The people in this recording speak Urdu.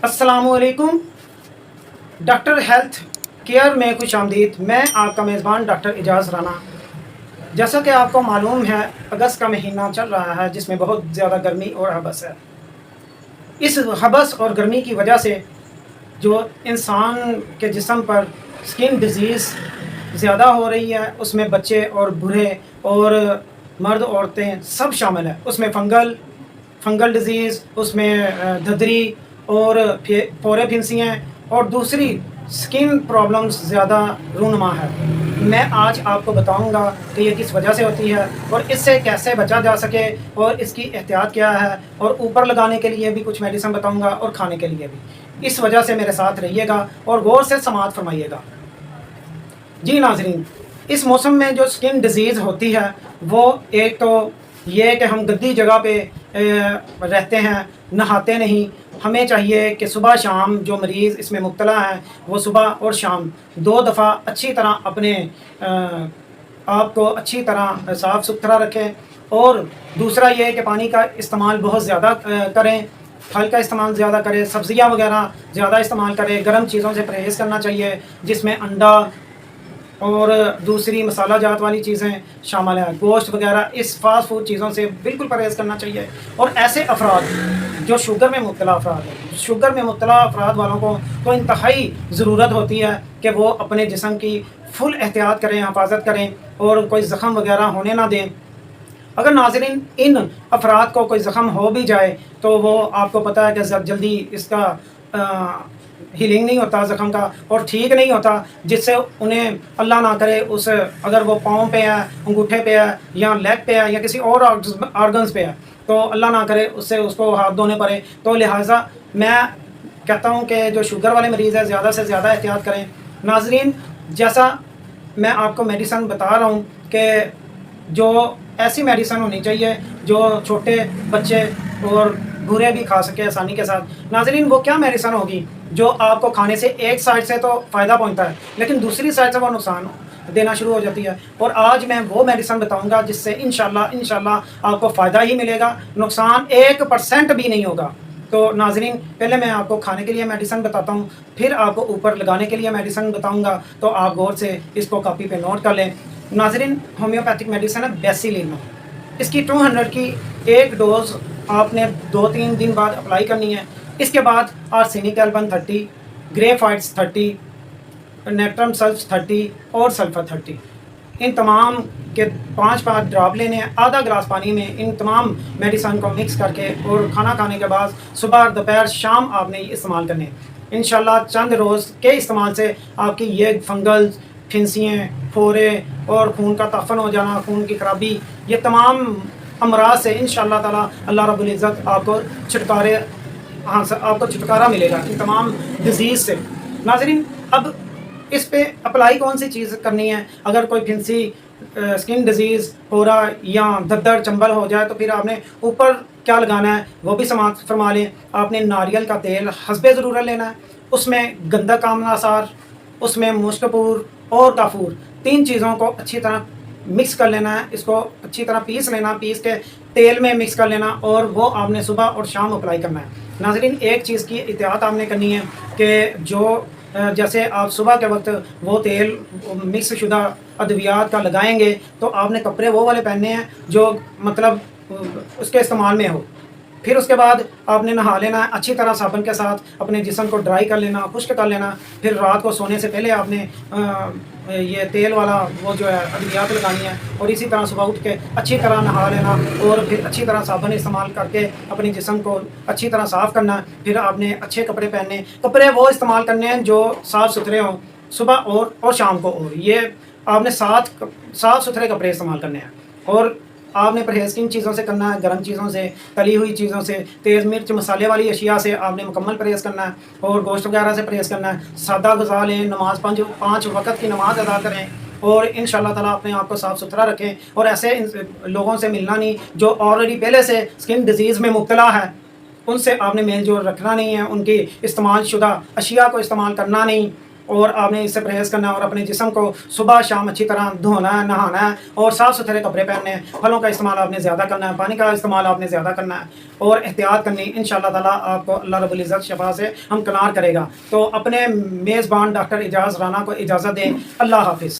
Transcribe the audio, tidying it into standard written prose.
السلام علیکم۔ ڈاکٹر ہیلتھ کیئر میں خوش آمدید۔ میں آپ کا میزبان ڈاکٹر اعجاز رانا۔ جیسا کہ آپ کو معلوم ہے، اگست کا مہینہ چل رہا ہے جس میں بہت زیادہ گرمی اور حبس ہے۔ اس حبس اور گرمی کی وجہ سے جو انسان کے جسم پر سکن ڈیزیز زیادہ ہو رہی ہے، اس میں بچے اور بوڑھے اور مرد عورتیں سب شامل ہیں۔ اس میں فنگل ڈیزیز، اس میں دھدری اور پورے پھنسیاں اور دوسری سکن پرابلمز زیادہ رونما ہے۔ میں آج آپ کو بتاؤں گا کہ یہ کس وجہ سے ہوتی ہے اور اس سے کیسے بچا جا سکے اور اس کی احتیاط کیا ہے، اور اوپر لگانے کے لیے بھی کچھ میڈیسن بتاؤں گا اور کھانے کے لیے بھی۔ اس وجہ سے میرے ساتھ رہیے گا اور غور سے سماعت فرمائیے گا۔ جی ناظرین، اس موسم میں جو سکن ڈیزیز ہوتی ہے وہ ایک تو یہ کہ ہم گندی جگہ پہ رہتے ہیں، نہاتے نہیں۔ ہمیں چاہیے کہ صبح شام جو مریض اس میں مبتلا ہیں وہ صبح اور شام 2 دفعہ اچھی طرح اپنے آپ کو اچھی طرح صاف ستھرا رکھیں، اور دوسرا یہ کہ پانی کا استعمال بہت زیادہ کریں، پھل کا استعمال زیادہ کریں، سبزیاں وغیرہ زیادہ استعمال کریں، گرم چیزوں سے پرہیز کرنا چاہیے جس میں انڈا اور دوسری مسالہ جات والی چیزیں شامل ہیں، گوشت وغیرہ، اس فاسٹ فوڈ چیزوں سے بالکل پرہیز کرنا چاہیے۔ اور ایسے افراد جو شوگر میں مبتلا افراد ہیں، شوگر میں مبتلا افراد والوں کو تو انتہائی ضرورت ہوتی ہے کہ وہ اپنے جسم کی فل احتیاط کریں، حفاظت کریں اور کوئی زخم وغیرہ ہونے نہ دیں۔ اگر ناظرین ان افراد کو کوئی زخم ہو بھی جائے تو وہ آپ کو پتہ ہے کہ جلدی اس کا ہیلنگ نہیں ہوتا زخم کا، اور ٹھیک نہیں ہوتا، جس سے انہیں اللہ نہ کرے اگر وہ پاؤں پہ ہے، انگوٹھے پہ ہے یا لیگ پہ ہے یا کسی اور آرگنز پہ ہے تو اللہ نہ کرے اس کو ہاتھ دھونے پڑے۔ تو لہٰذا میں کہتا ہوں کہ جو شوگر والے مریض ہیں زیادہ سے زیادہ احتیاط کریں۔ ناظرین، جیسا میں آپ کو میڈیسن بتا رہا ہوں کہ جو ایسی میڈیسن ہونی چاہیے جو چھوٹے بچے اور بوڑھے بھی کھا سکے آسانی کے ساتھ۔ ناظرین، وہ کیا میڈیسن ہوگی جو آپ کو کھانے سے ایک سائڈ سے تو فائدہ پہنچتا ہے لیکن دوسری سائڈ سے وہ نقصان دینا شروع ہو جاتی ہے، اور آج میں وہ میڈیسن بتاؤں گا جس سے انشاءاللہ آپ کو فائدہ ہی ملے گا، نقصان 1% بھی نہیں ہوگا۔ تو ناظرین، پہلے میں آپ کو کھانے کے لیے میڈیسن بتاتا ہوں، پھر آپ کو اوپر لگانے کے لیے میڈیسن بتاؤں گا، تو آپ غور سے اس کو کاپی پہ نوٹ کر لیں۔ ناظرین، ہومیوپیتھک میڈیسن ہے بیسیلین، اس کی 200 کی ایک ڈوز آپ نے 2-3 دن بعد اپلائی کرنی ہے۔ اس کے بعد آرسینک ایلبن 30، گریفائٹس 30، نیٹرم سلفس 30 اور سلفر 30، ان تمام کے 5 ڈراپ لینے ہیں آدھا گلاس پانی میں۔ ان تمام میڈیسن کو مکس کر کے اور کھانا کھانے کے بعد صبح دوپہر شام آپ نے استعمال کرنے ہیں۔ انشاءاللہ چند روز کے استعمال سے آپ کی یہ فنگل، پھنسیاں، پھورے اور خون کا تعفن ہو جانا، خون کی خرابی، یہ تمام امراض سے انشاءاللہ تعالی اللہ رب العزت آپ کو چھٹکارا ملے گا ان تمام ڈیزیز سے۔ ناظرین، اب اس پہ اپلائی کون سی چیز کرنی ہے؟ اگر کوئی پھنسی، سکن ڈیزیز ہو رہا یا ددر چنبل ہو جائے تو پھر آپ نے اوپر کیا لگانا ہے وہ بھی سماعت فرما لیں۔ آپ نے ناریل کا تیل حسب ضرورت لینا ہے، اس میں گندک آملہ اثار، اس میں مشک پور اور کافور، 3 چیزوں کو اچھی طرح مکس کر لینا ہے۔ اس کو اچھی طرح پیس لینا، پیس کے تیل میں مکس کر لینا، اور وہ آپ نے صبح اور شام اپلائی کرنا ہے۔ ناظرین، ایک چیز کی احتیاط آپ نے کرنی ہے کہ جیسے آپ صبح کے وقت وہ تیل مکس شدہ ادویات کا لگائیں گے تو آپ نے کپڑے وہ والے پہننے ہیں جو مطلب اس کے استعمال میں ہو۔ پھر اس کے بعد آپ نے نہا لینا ہے اچھی طرح صابن کے ساتھ، اپنے جسم کو ڈرائی کر لینا، خشک کر لینا۔ پھر رات کو سونے سے پہلے آپ نے یہ تیل والا وہ جو ہے ادویات لگانی ہے، اور اسی طرح صبح اٹھ کے اچھی طرح نہا لینا اور پھر اچھی طرح صابن استعمال کر کے اپنے جسم کو اچھی طرح صاف کرنا۔ پھر آپ نے اچھے کپڑے پہننے، کپڑے وہ استعمال کرنے ہیں جو صاف ستھرے ہوں، صبح اور شام کو، اور یہ آپ نے صاف ستھرے کپڑے استعمال کرنے ہیں۔ اور آپ نے پرہیز کن چیزوں سے کرنا ہے؟ گرم چیزوں سے، تلی ہوئی چیزوں سے، تیز مرچ مسالے والی اشیاء سے آپ نے مکمل پرہیز کرنا ہے، اور گوشت وغیرہ سے پرہیز کرنا ہے۔ سادہ غذا لیں، نماز 5 وقت کی نماز ادا کریں، اور انشاءاللہ تعالیٰ اپنے آپ کو صاف ستھرا رکھیں، اور ایسے لوگوں سے ملنا نہیں جو آلریڈی پہلے سے سکن ڈیزیز میں مبتلا ہے، ان سے آپ نے میل جول رکھنا نہیں ہے، ان کی استعمال شدہ اشیاء کو استعمال کرنا نہیں۔ اور آپ نے اس سے پرہیز کرنا ہے اور اپنے جسم کو صبح شام اچھی طرح دھونا ہے، نہانا ہے اور صاف ستھرے کپڑے پہننے ہیں، پھلوں کا استعمال آپ نے زیادہ کرنا ہے، پانی کا استعمال آپ نے زیادہ کرنا ہے اور احتیاط کرنی، انشاءاللہ تعالیٰ آپ کو اللہ رب العزت شفا سے ہمکنار کرے گا۔ تو اپنے میزبان ڈاکٹر اعجاز رانا کو اجازت دیں، اللہ حافظ۔